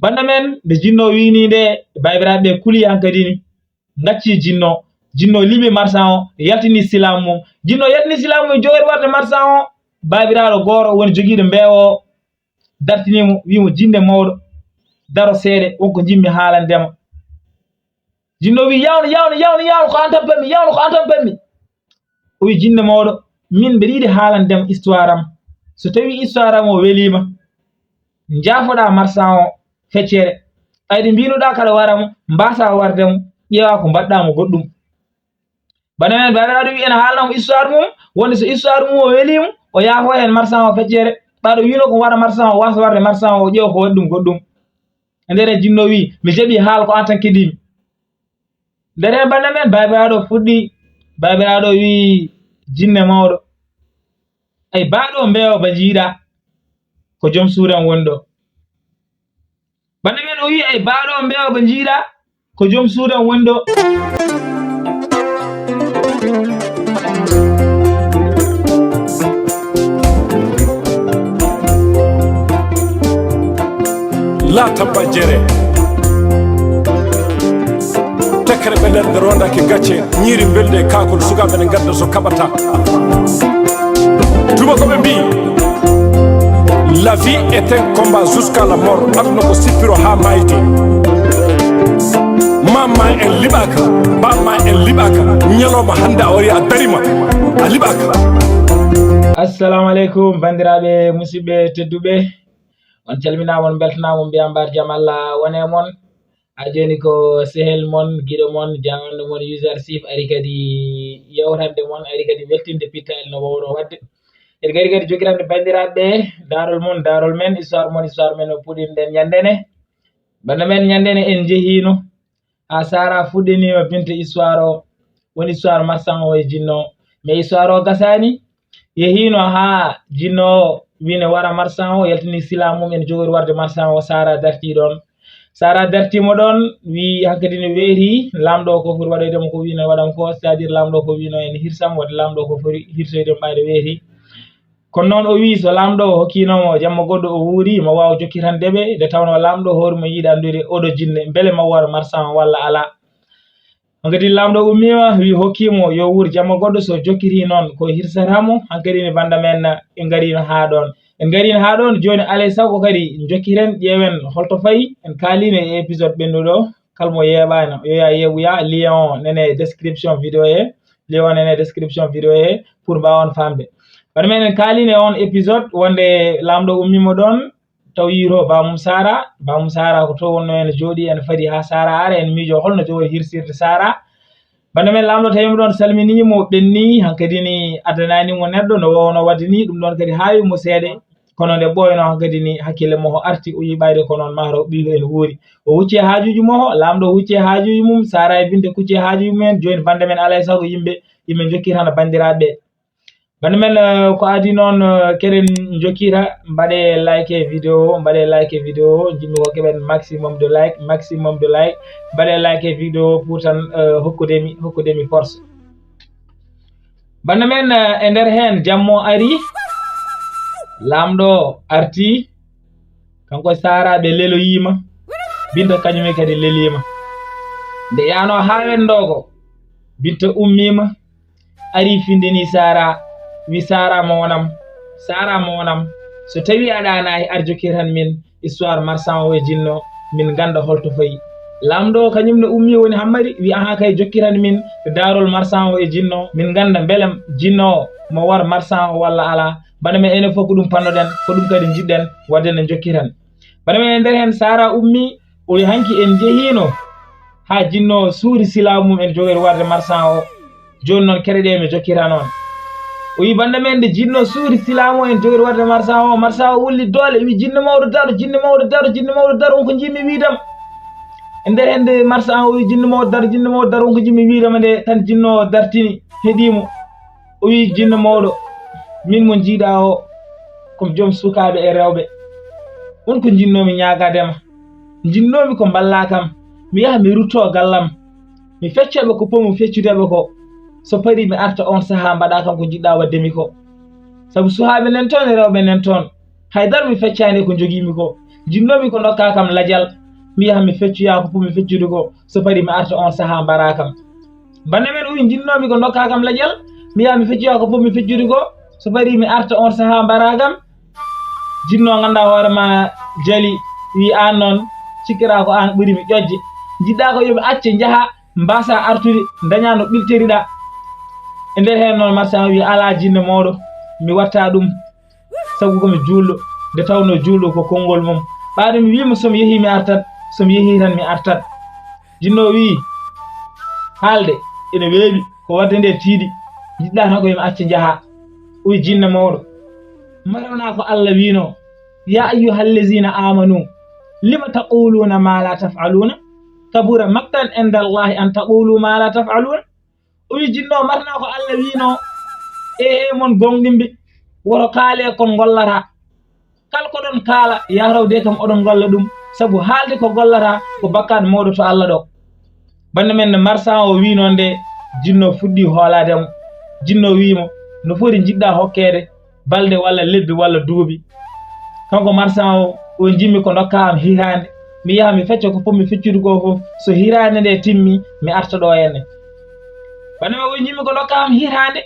banda men nde jinno wini nde baybiraɓe kuli hankadi ni gacci jinno liɓi marsan o yaltini silamu mum jinno yaltini silamu mum jogori warde marsan o babiraɗo goto woni joguiɗo mbewo dartinimo wimo jinde mawɗo daro seeɗe wonko jimmi haalandema jinno wi yawno ko an tan pammi o wi jinde mawɗo min mbeɗa yiɗi haalandema histoire am so tawi histoire am o welima jaafoɗa marsan o feccere ayde mbinoɗa kada waramo mbasa wardemo ƴeewa ko mbaɗɗamo goɗɗum bana men babiraɗo wi ene haalnamo histoire mum wonde so histoire mum o welimo o yaafo hen marsan o feccere ɓaɗo wino ko waɗa marsan o wasa warde marsan o ƴeewa ko waɗi ɗum goɗɗum e nder hen jinno wi mi jaɓi haal ko an tan kedimi nder hen banda men babiraɗo fuɗɗi babiraɗo wi jinne mawɗo ay baɗo mbewa ba jiiɗa ko joom suuram woni ɗo banda men o wi ay baɗo mbewa ba jiiɗa ko joom suuram woni ɗo laata bajjere tekkere ɓe nder nde rondaki gacce ñiiri belɗe e kakol sukaɓe ne gadda so kaɓata tuma koɓe mbi la vie est un combat jusqu'à la mort aduna ko sippiro ha mayde mamma en liɓaka bamma en liɓaka ñalawma hande a wari a darima a liɓaka. assalamu aleykum bandiraɓe musidɓe tedduɓe on calminama on beltanama mbiya mbar jaam Allah wone mon ha joni ko sehel mon guiɗo mon janganɗo mon YOUZARSIF ari kadi yewtande mon ari kadi weltinde pittayel no wawno wadde en gari kadi jogirande bandiraɓe darol mon darol men histoire men o puɗɗinɗen ñandene banda men ñandene en jehino ha Sara fuɗɗinima binte histoire o woni histoire marsan o e jinno mais histoire o gasani yehino ha jinno o wine wara marsan o yaltini silamu mum en jogori warde marsan o Sara darti ɗon Sara dartimo ɗon wi hankkadi ne weeri lamɗo ko foti waɗoydemo ko wino waɗam ko c'est à dire lamɗo ko wino en hirsam wadde lamɗo ko foti hirsoydemo ɓayde weeri kono noon o wi so lamɗo o hokkinomo jamma goɗɗo o wuuri mo wawa jokkitandeɓe nde tawno lamɗo hoore mo yiiɗi andude oɗo jinne beele mo wara marsan o walla ala hankkadi lamɗo ummima wi hokkimo yo wuur jamma goɗɗo so jokkiri noon ko hirsatamo hankkadi ne banda men en garino ha ɗon joni alay sago kadi jokkiren ƴeewen holto fayi en kalino e épisode ɓennuɗo kalmo yeeɓano yo ya yeeɓoya lien nene description vidéo he pour mbawon famde bana men en kalino on épisode wonde lamɗo ummimo ɗon taw yiro bamum Sara ko to wonno en jooɗi en fadi ha Sara ara en miijo holno jogori hirsirde Sara banda men lamɗo tawimo ɗon salminimo ɓenni hankkadi ni addananimo neɗɗo no wawno wadde ni ɗum ɗon kadi hawimo seeɗe kono nde ɓoyno hankkadi ni hakkille mo arti o yiɓayde ko noon mahro ɓiɗo en wuuri o hucci haajuji moho lamɗo hucci haajuji mum Sara e binte kucci haajuji mumen joni banda men alay sago yimɓe jokkitana bandiraɓe banda men ko adi noon keɗen jokkita mbaɗe like vidéo jimmi ko keɓen maximum de like mbaɗe like vidéo pour tan hokkudemi force banda men e nder hen jammo ari lamɗo arti kanko Sara ɓe leloyima binta kañumi kadi lelima nde yano ha wendogo binta ummima ari findini Sara wi Sara mo wonam so tawi aɗanayi ar jokkiran min histoire marsan o e jinno min ganda holto fayi lamɗo kañum ne ummi woni hammadi wi aha kay jokkiran min darol marsan o e jinno min ganda beele jinno mo war marsan o walla ala bana men enen fof ko ɗum pannoɗen ko ɗum kadi jiɗɗen wadde ne jokkiran bana men e nder hen Sara ummi o wi hanki en jehino ha jinno suuri silamu mum en jogori warde marsan o joni noon keɗeɗe mi jokkira noon o wi banda men nde jinno suuri silamu en jogori warde marsan o wulli doole wi jinno mawɗo daro wonko jimmi wiidam e nder hen nde marsan o wi jinno mawɗo daro wonko jimmi wiidama nde tan jinno dartini heeɗimo o wi jinno mawɗo min mo jiiɗa o ko joom sukaɓe e rewɓe wonko jinnomi ñagadema jinnomi ko balla kam mi yaha mi rutto gallam mi feccoɓe ko pomi feccudeɓe ko so pari mi arta on saaha mbaɗa kam ko jiɗɗa waddemi ko saabu suhaɓe nen toon e rewɓe nen toon haydara mi feccani ko jogimi ko jinnomi ko dokka kam ladial mi yaha mi feccoya ko mi feccude ko so pari mi arta on saha mbara kam bande men uwi jinnomi ko dokka kam ladial mi yaha mi feccoya ko mi feccude ko so pari mi arta on saha mbara kam jinno ganda hoore ma jali wi an non cikkira ko an ɓuri mi ƴojje jiɗɗa ko yoɓe acce jaha mbasa artude daña no ɓilteriɗa e nder hen noon marsan wi ala jinne mawɗo mi watta ɗum sabu komi julɗo nde tawno julɗo ko konngol mum ɓaɗo mi wima somi yeehi mi artat somi yeehi tan mi artat jinno wi haalde ene weeɓi ko wadde nde tiiɗi jiɗɗa tan ko yomi acce jaha uwi jinne mawɗo marana ko Allah wino ya ayyuhallazina amanu lima taquluna ma la taf'aluna kabura maktan inda Allahi an taqulu ma la taf'aluna uwi jinno marna ko Allah wino mon gonɗimɓe woto kaale kon gollata kala ko ɗon kaala yarawde kam oɗon golla ɗum sabu haalde ko gollata ko bakkat mawɗo to Allah ɗo bande men marsan o wi noon nde jinno fuɗɗi hoolademo jinno wimo no foti jiɗɗa hokkede balde walla lebbi walla duuɓi kanko marsan o jimmi ko dokka am hirande mi yaha mi fecca ko pommi feccude ko fof so hirande nde timmi mi arta ɗo henne bande men o jimmi ko dokka am hirande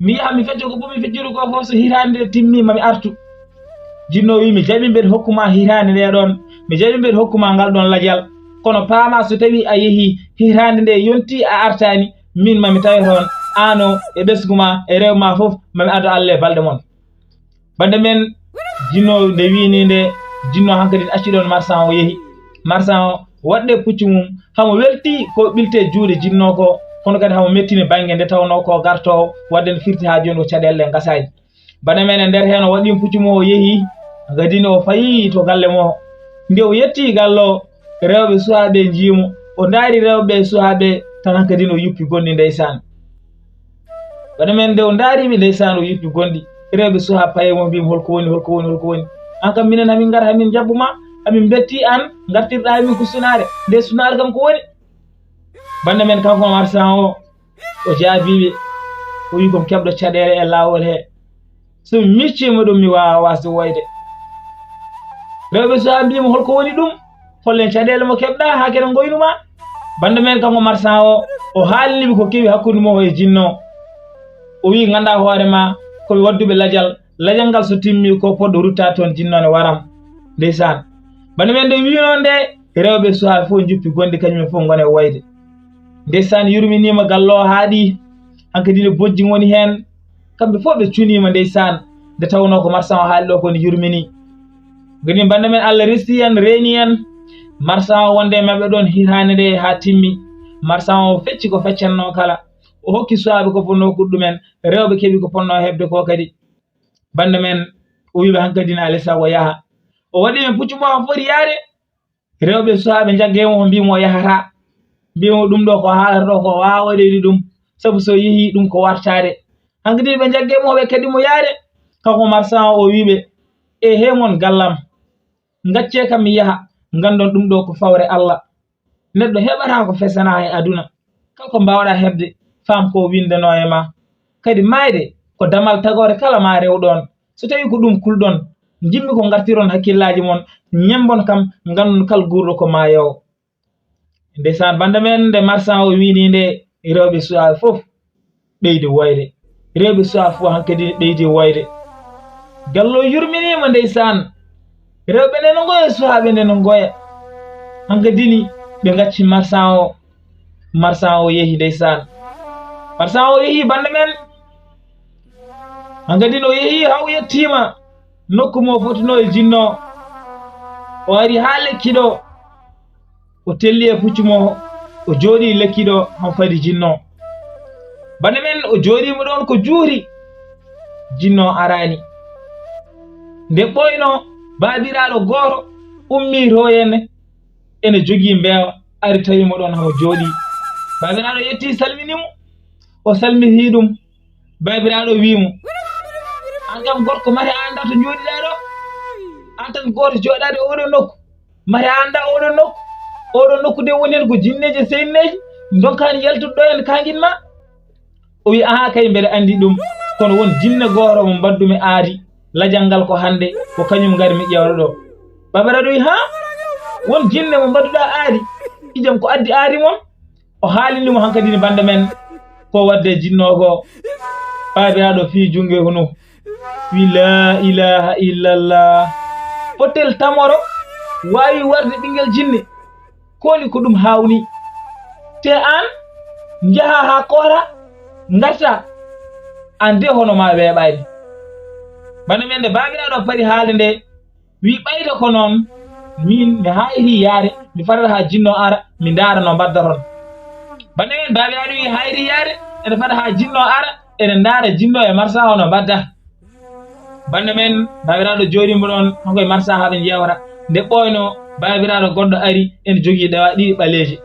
mi yaha mi fecca ko pommi feccude ko fof so hirande nde timmi mami artu jinno wi mi jaɓi mbeɗa hokkuma hirande nde ɗon mi jaɓi mbeɗa hokkuma ngal ɗon ladial kono paama so tawi a yeehi hirande nde yonti a artani min mami tawi toon ano e ɓesguma e rewma fof mami addo Allah e balɗe mon bande men jinno nde wini nde jinno hankkadi acci ɗon marsan o yeehi marsan o waɗɗe puccu mum hamo welti ko ɓilte juuɗe jinno ko kono kadi hamo mettini banggue nde tawno ko gartowo wadde no firti ha joni o caɗele gasaji bande men e nder hen o waɗi puccu mo o yeehi gadini o fayi to galle mo nde o yetti gallo rewɓe suhaɓe jiimo o daari rewɓe suhaɓe tan hankkadi o yuppi gonɗi ndeysan bande men nde o daariɓe ndeysan o yuppi gonɗi rewɓe suha paye mo mbimi holko woni an kam minen hamin gara hamin jabbuma hamin betti an gartirɗa min ko sunare nde sunare kam ko woni bande men kanko marsan o jaabiɓe o wi komi keɓɗo caɗele e lawol he somi miccima ɗum mi wawa wasde woyde rewɓe suha mbimo holko woni ɗum hollen caɗele mo keɓɗa ha kene goynuma bande men kanko marsan o haaliniɓe ko kewi hakkude mo e jinno o wi ganda hoorema koɓe wadduɓe ladial ngal so timmi ko poɗɗo rutta toon jinnone waram ndeysan bande men nde wino nde rewɓe suha fof juppi gonɗi kañumen fof gone woyde ndeysan yurminima gallo haaɗi hankkadi ne bojji woni hen kamɓe fof ɓe cunima ndeysan nde tawno ko marsan o haali ɗo kone yurmini gani bande men Allah resti en reeni en marsan o wonde maɓɓe ɗon hirande nde ha timmi marsan o fecci ko feccanno kala o hokki suhaɓe ko fonno hokkude ɗumen rewɓe keeɓi ko ponno heɓde ko kadi bande men o wiɓe hankkadi ne alisa o yaaha o waɗi men puccu mo o foti yaade rewɓe suhaɓe jaggemo o mbimo o yahata mbimo ɗum ɗo ko haalata ɗo ko wawa waɗede ɗum saabu so yeehi ɗum ko wartade hankkadi ɓe jaggemo ɓe kadi mo yaade kanko marsan o wiɓe hemon gallam gacce kam mi yaha gandon ɗum ɗo ko fawre Allah neɗɗo heɓata ko fesana e aduna kanko mbawɗa heɓde fam ko windano e ma kadi mayde ko damal tagore kala ma rewɗon so tawi ko ɗum kulɗon jimmi ko gartiron hakkillaji mon ñembon kam gandon kal gurɗo ko ma yow ndeysan bande men nde marsan o wini nde rewɓe suha fof ɓeydi woyde rewɓe suha fof hankkadi ɓeydi woyde gallo yurminima ndeysan rewɓe nde no goya suhaɓe nde no goya hankkadini ɓe gacci marsan o yeehi ndeysan marsan o yeehi bande men hankkadi o yeehi haw yettima nokku mo fotino e jinno o ari ha lekki ɗo o telli e puccu mo o jooɗi lekki ɗo han fadi jinno bande men o jooɗimo ɗon ko juuri jinno arani nde ɓoyno babiraɗo goto ummi to henne ene jogui mbewa ari tawimo ɗon hamo jooɗi babiraɗo yetti salminimo o salmiti ɗum babiraɗo wimo an kam gorko mari anda to jooɗiɗa ɗo an tan goto joɗade oɗo nokku mari anda oɗo nokku nde woni hen ko jinneje seyneji donkani yaltude ɗo hen kanguinma o wi aha kay mbeɗa andi ɗum kono won jinne goto mo mbaddumi aadi ladial ngal ko hande ko kañum gari mi ƴewɗo ɗo babiraɗo wi ha won jinne mo mbaɗuɗa aari ijam ko addi aari mon o haalinimo hankadini bande men ko wadde jinnogo babiraɗo fi jungue hono wi la ilaha illallah fotel tamoro wawi warde ɓinguel jinne koli ko ɗum hawni te an jaha ha koora garta an de hono ma weeɓani bande men nde babiraɗo paari haalde nde wi ɓayde ko noon min mi hayri yaare mi farata ha jinno ara mi ndaara no mbaddaton bande men babiraɗo wi hayri yaare ene fata ha jinno ara ene ndaara jinno e marsa o no mbadda bande men babiraɗo jooɗimo ɗon hankoye marsa ha ɓe jewata nde ɓoyno babiraɗo goɗɗo ari ene jogui dawa ɗiɗi ɓaleji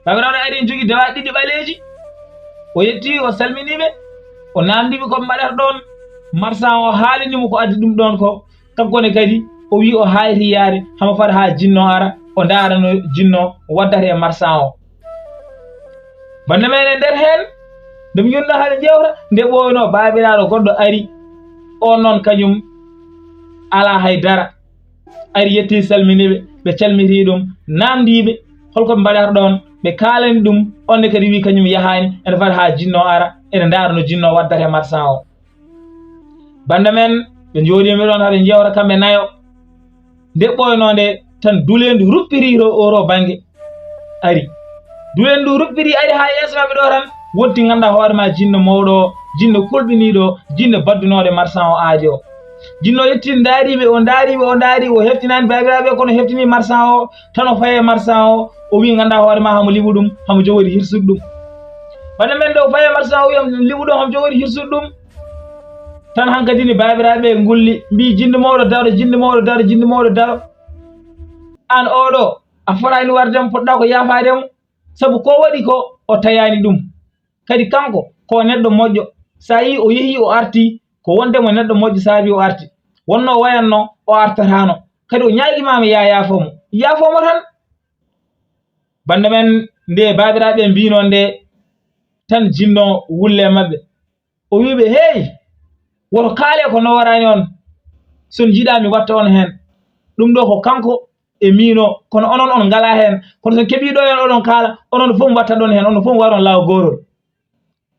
babiraɗo ari ene jogui dawa ɗiɗi ɓaleji o yetti o salminiɓe o namdiɓe koɓe mbaɗata ɗon marsa o haalinimo ko addi ɗum ɗon ko kankone kadi o wi o hayri yaare hamo fata ha jinno ara o darano jinno waddata e marsa o bande men e nder hen nde mi yonno haade jewta nde ɓoyno babiraɗo goɗɗo ari on noon kañum ala haydara ari yetti salminiɓe ɓe calmiti ɗum namdiɓe holko ɓe mbaɗata ɗon ɓe kalani ɗum onne kadi wi kañum yahani ene fata ha jinno ara ene darano jinno waddata e marsa o bande men ɓe jooɗimi ɗon haɓe jewta kamɓe nayo nde ɓoynode tan dulendu ruppiri oro banggue ari dulendu ruppiri ari ha yeeso maɓɓe ɗo tan wonti ganduɗa hoorema jinno mawɗo o jinno kulɓiniɗo jinno baddunode marsan o aaji o jinno yetti daariɓe o daari o heftinani babiraɓe kono heftini marsan o tan o faye marsan o wi ganduɗa hoorema hamo liɓu ɗum hamo jogori hirsude ɗum bande men ɗo faye marsan o wi hamo liɓu ɗum hamo jogori hirsude ɗum tan hankadini babiraɓe gulli mbi jinno mawɗo daro jinno mawɗo daro jinno mawɗo daro an oɗo a forani wardemo poɗɗa ko yafademo saabu ko waɗi ko o tayani ɗum kadi kanko ko neɗɗo moƴƴo sa yi o yeehi o arti ko wondemo neɗɗo moƴƴo saabi o arti wonno wayanno o artatano kadi o ñaguimama ya yaafomo tan bande men nde babiraɓe mbino nde tan jinno wulle mabɓe o wiɓe hey woto kaale ko nowarani on son jiiɗa mi watta on hen ɗum ɗo ko kanko e mino kono onon on ngala hen kono son keeɓi ɗo hen oɗon kaala onon fof watta ɗon hen onon fof waron law gorol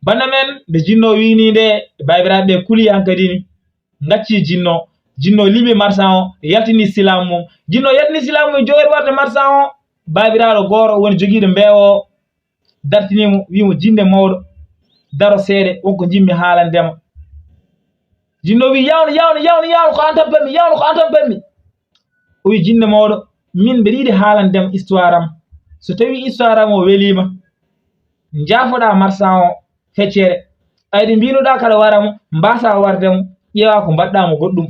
bande men nde jinno wini nde babiraɓe kuuli hankadini gacci jinno liɓi marsan o yaltini silamu mum jinno yaltini silamu mum jogori warde marsan o babiraɗo goto woni joguiɗo mbeewo dartinimo wimo jinde mawɗo daro seeɗe wonko jimmi haalandema jinno wi yawno ko an tan pammi yawno ko an tan pammi o wi jinde mawɗo min mbeɗa yiɗi haalandema histoire am so tawi histoire am o welima jaafoɗa marsan o feccere ayɗi mbinoɗa kada waramo mbasa wardemo ƴeewa ko mbaɗɗamo goɗɗum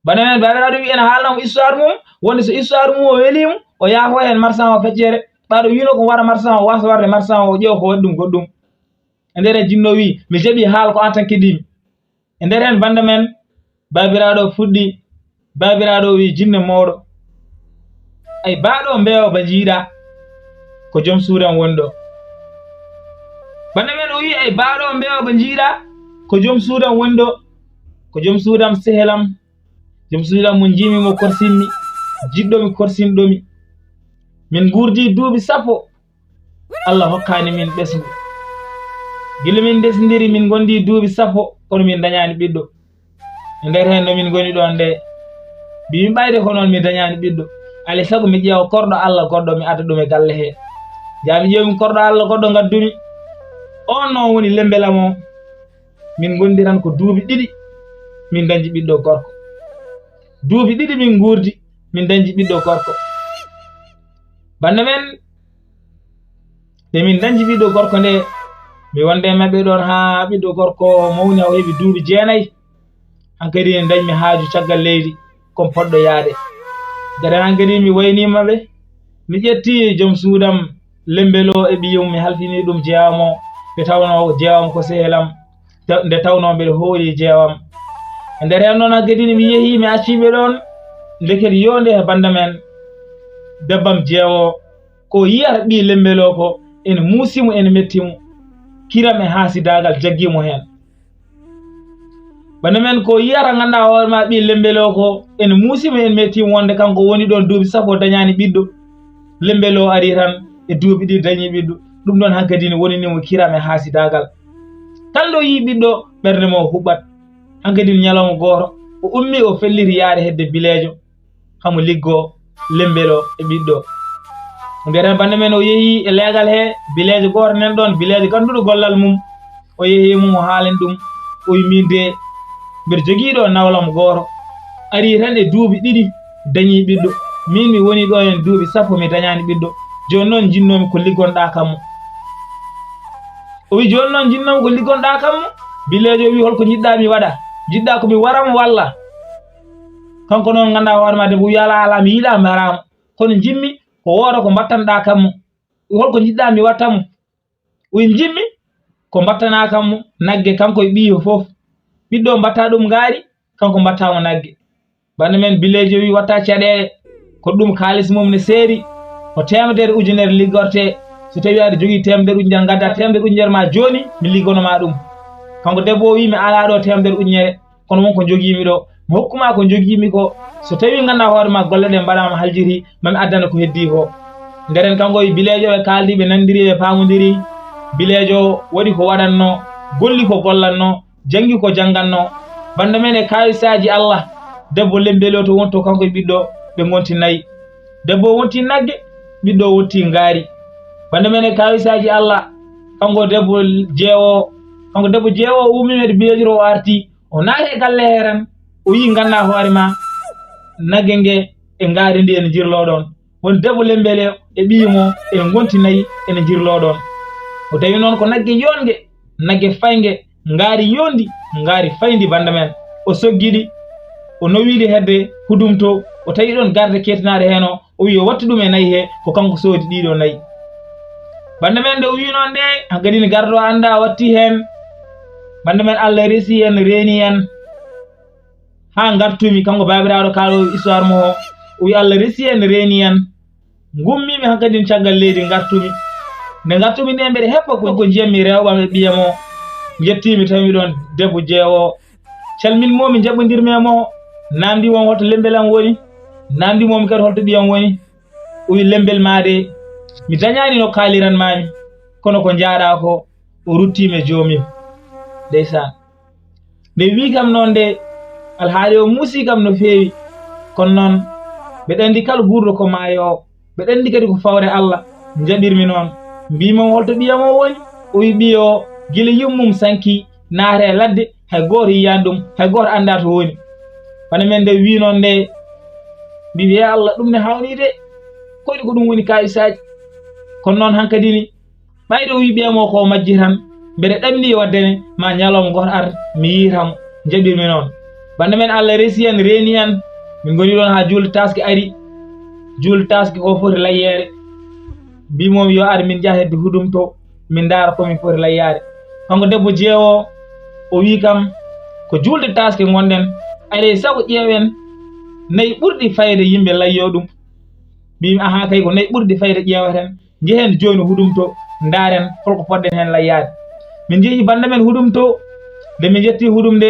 bane men babiraɗo wi ene haalnamo histoire mum wonde so histoire mum o welimo o yaafo hen marsan o feccere ɓaɗo wino ko wara marsan o wasa warde marsan o ƴeewa ko waɗi ɗum goɗɗum e nder hen jinno wi mi jaɓi haala ko an tan keɗimi e nder hen bande men babiraɗo fuɗɗi babiraɗo wi jinne mawɗo ay baɗo mbeewa ba jiiɗa ko joom suudam woni ɗo bande men o wi ay baɗo mbeewa ba jiiɗa ko joom suudam woni ɗo ko joom suudam sehelam joom suudam mo jimimo korsinmi jiɗɗomi korsinɗomi min gurdi duuɓi sappo Allah hokkani min ɓesgu gila min desdiri min gondi duuɓi sappo kono min dañani ɓiɗɗo e nder hen no min goni ɗon nde mbimi ɓayde ko noon mi dañani ɓiɗɗo alay saago mi ƴeewa korɗo Allah goɗɗo mi adda ɗum e galle he jami ƴeewmi korɗo Allah goɗɗo gaddumi on noon woni lembelam o min gondiran ko duuɓi ɗiɗi min dañji ɓiɗɗo gorko duuɓi ɗiɗi min gurdi min dañji ɓiɗɗo gorko bande men nde min dañji ɓiɗɗo gorko nde mi wonde mabɓe ɗon ha ɓiɗɗo gorko mawni o heeɓi duuɓi 9 hankadi en dañmi haaju caggal leydi komi poɗɗo yaade garen hankadi mi waynimaɓe mi ƴetti joom suudam lembelo e ɓiyum mi halfini ɗum jeewamo nde tawno jeewam ko sehelam nde tawno mbeɗa hooli jeewam e nder hen noon hankadi mi yeehi mi acciɓe ɗon ndeketi yonde e bande men debbam jeewo ko yiyata ɓi lembelo ko ene muusimo ene mettimo kiram e haasidagal jaggimo hen bana men ko yiyata ganda hoore ma ɓi lembelo ko en muusima en mettimo wonde kanko woni ɗon duuɓi sappo dañani ɓiɗɗo lembelo ari tan e duuɓi ɗi dañi ɓiɗɗo ɗum ɗon hankkadi ne woni nimo kirame haasidagal kalɗo yi ɓiɗɗo ɓerde mo huɓɓat hankkadi ñalawma goto o ummi o felliti yaade hedde bileejo hamo liggo lembelo e ɓiɗɗo mbiyeten bande men o yeehi e leegal he bileejo goto nen ɗon bileejo ganduɗo gollal mum o yeehi mum o haalen ɗum o yiminde mbeɗa joguiɗo nawlam goto ari tan e duuɓi ɗiɗi dañi ɓiɗɗo min mi woni ɗo en duuɓi sappo mi dañani ɓiɗɗo joni noon jinnomi ko liggonɗa kammo o wi joni noon jinnomi ko liggonɗa kammo bileejo wi holko jiɗɗa mi waɗa jiɗɗa komi waramo walla kanko noon ganda hoore ma debbo wi ala ala mi yiiɗa mbaramo kono jimmi ko woda ko mbattanɗa kammo holko jiɗɗa mi wattamo wi jimmi ko mbattana kammo nagge kanko e ɓiyo foof ɓiɗɗo mbatta ɗum ngaari kanko mbattamo nagge bande men bileejo wi watta caɗele ko ɗum kalis mum ne seeri ko 100 ujunere liggorte so tawi aɗa jogui 100 ujunere gadda 100 ujunere ma joni mi liggonoma ɗum kanko debbo o wi mi ala ɗo 100 ujunere kono wonko joguimi ɗo mi hokkuma ko joguimi ko so tawi ganda hoore ma golle ɗe mbaɗama haljiri mami addana ko heddi ko nderen kanko wi bileejo ɓe kaldi ɓe nandiri ɓe pamodiri bileejo waɗi ko waɗanno golli ko gollanno jangi ko janganno bande men e kawisaji Allah debbo lembelo to wonto kanko e ɓiɗɗo ɓe gonti nayyi debbo wonti nagge ɓiɗɗo wonti ngaari bande men e kawisaji Allah kanko debbo jeewo ummimede bileejo o arti o naati e galle heran o yi ganda hoore ma nagge nge e ngaari ndi ene jirlo ɗon won debbo lembele e ɓiyimo ene gonti nayyi ene jirlo ɗon o tawi noon ko nagge yonge nagge fayge ngaari yondi ngaari fayndi bande men o soggiɗi o nowiɗi hedde hudumto o tawi ɗon garde kettinade hen o wi o wattu ɗum e nayyi he ko kanko soodi ɗiɗo nayyi bande men nde o wi noon nde hankkadine garde o anda watti hen bande men Allah resi en reeni en ha gartumi kanko babiraɗo kaalo histoire mo o wi Allah resi en reeni en gummimi hankkadine caggal leydi gartumi nde gartumi nde mbeɗa heppa ko jiyammi rewɓam e ɓiyam o jettimi tawi ɗon debbo jeewo calminmomi jaɓodirmi e mo namdimomi holto lembel am woni namdimomi kadi holto ɓiyam woni o wi lembel made mi dañani no kaaliranmami kono ko jaaɗa ko o ruttime jomim ndeysan nde wi kam noon nde alhaali o muusi kam no feewi kono noon mbeɗa andi kala gurɗo ko maayo mbeɗa andi kadi ko fawre Allah jaɓirmi noon mbimam holto ɓiyam o woni o wi ɓiyo gila yummum sanki naate ladde hay goto yiyani ɗum hay goto anda to woni bane men nde wi noon nde mbi wiya Allah ɗum ne hawni de koyɗi ko ɗum woni kayisaji kono noon hankkadini ɓayɗo wi ɓiyamo ko majji tan mbeɗa ɗamni waddene ma ñalawma goto ar mi yitamo jaɓirmi noon bande men Allah resi en reeni en min goni ɗon ha julde taske ari julde taske ko foti layyere mbimomi yo ar min jaa hedde hudum to min daara komin foti layyade kanko debbo jeewo o wi kam ko julde taske gonɗen are sago ƴeewen nayyi ɓurɗi fayde yimɓe layyo ɗum mbimi aha kay ko nayyi ɓurɗi fayde ƴeeweten jehen joni hudum to daren holko poɗɗen hen layyade min jeehi bande men hudum to nde min jetti hudum nde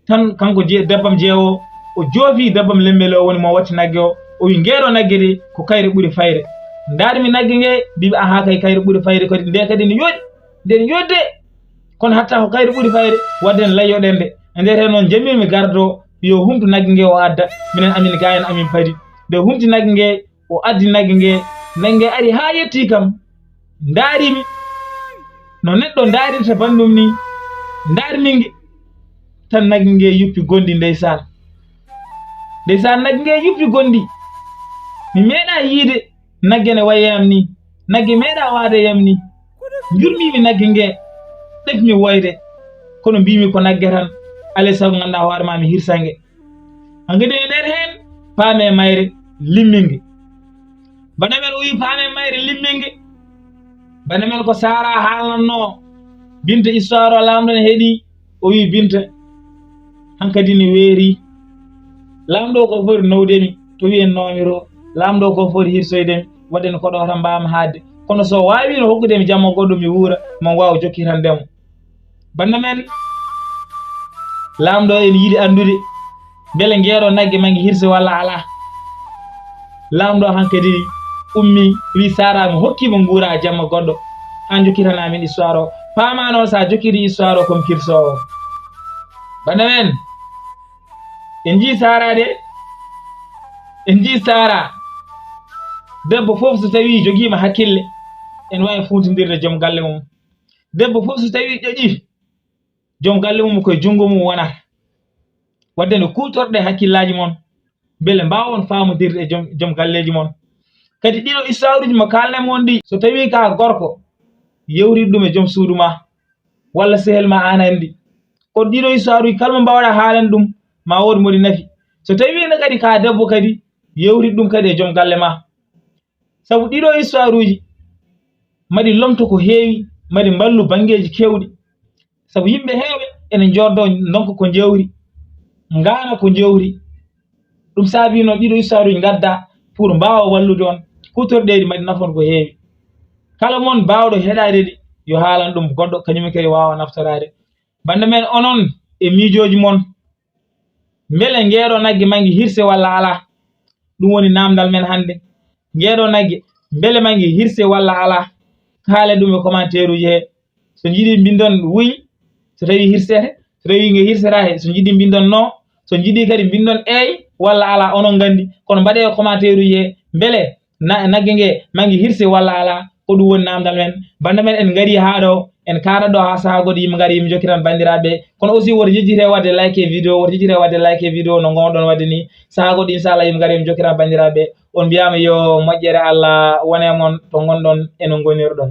tan kanko debbam jeewo o joofi debbam lembele o woni mo watti nagge o wi ngeeɗo nagge de ko kayre ɓuuri fayde darmi nagge nge mbiɓe aha kay kayre ɓuuri fayde kadi nde kadi ne yooɗi nden yodde kono hatta ko kayre ɓuuri fayde wadden layyoɗen nde e nder hen noon jammirmi gardo yo humtu nagge nge o adda minen amin ga en amin padi nde humti nagge nge o addi nagge nge ari ha yetti kam daarimi no neɗɗo daarirta bandum ni daarmi nge tan nagge nge yuppi gondi ndeysan nagge nge yuppi gondi mi meeɗa yiide nagge ne wayeyam ni nagge meeɗa waadeyam ni jurmimi nagge nge ɗefmi woyde kono mbimi ko nagge tan alay sago ganduɗa hoore ma mi hirsange hankkadi e nder hen paame mayre limminge bana men o wi paame mayre limminge bana men ko Sara haalnanno Binta histoire o lamɗo ne heeɗi o wi Binta hankkadi ne weeri lamɗo ko foti nawdemi to wiyen nomiro lamɗo ko foti hirsoydemi waɗen ko ɗo tan mbawmi haadde kono so wawino hokkudemi jamma goɗɗo mi wuura mon wawa jokkitandemo banda men lamɗo en yiɗi andude beele ngeeɗo nagge mangi hirse walla ala. lamɗo hankadi ummi wi Sara mi hokkima nguura jamma goɗɗo an jokkitana min histoire o paama noon sa jokkiri histoire o comme kirsowo. banda men en jii Sara de en jii Sara debbo fof so tawi jogiima hakkille en wawi funtodirde joom galle mum. debbo fof so tawi ƴoƴi joom galle mum koye junngo mum wonata wadde no kutorɗe hakkillaji mon beele mbawon faamodirde e joom galleji mon. kadi ɗiɗo histoire uji mo kalnen mon ɗi so tawi ka gorko yewrid ɗum e joom suudu ma walla sehel ma an andi ko ɗiɗo histoire uji kalmo mbawɗa haalen ɗum ma woodi moɗi nafi. so tawi ne kadi ka debbo kadi yewrid ɗum kadi e joom galle ma, sabu ɗiɗo histoire uji maɗi lomto ko heewi maɗi mballu bangeji kewɗi. sabu yimɓe heewɓe ene jordo donka ko jewri ngana ko jewri ɗum saabi noon ɗiɗo histoire uji gadda pour mbawa wallude on kutorɗeɗi maɗi nafon ko heewi. kala mon mbawɗo heɗade ɗi yo haalan ɗum goɗɗo kañum kadi wawa naftorade. banda men onon e miijoji mon beele ngeeɗo nagge mangi hirse walla ala, ɗum woni namdal men hannde. ngeeɗo nagge beele mangi hirse walla ala, haale ɗum e commentaire uji he. so jiiɗi mbindon wuyi so tawi hirsete, so tawi nge hirseta he so jiiɗi mbindon non, so jiiɗi kadi mbindon eey walla ala onon gandi kono mbaɗe e commentaire uji he beele nagge nge mangi hirse walla ala, ko ɗum woni namdal men. banda men en ngari haa ɗo en kaara ɗo haa sahaa goɗɗo yimɓe ngari yimɓe jokkiran bandiraɓe kono aussi woto jejjire wadde like vidéo, woto jejjire wadde like vidéo no gonɗon wadde ni. sahaa goɗɗo inchallah yimɓe ngari yimɓe jokkiran bandiraɓe. on mbiyama yo moƴƴere Allah wone mon to gonɗon eno gonirɗon.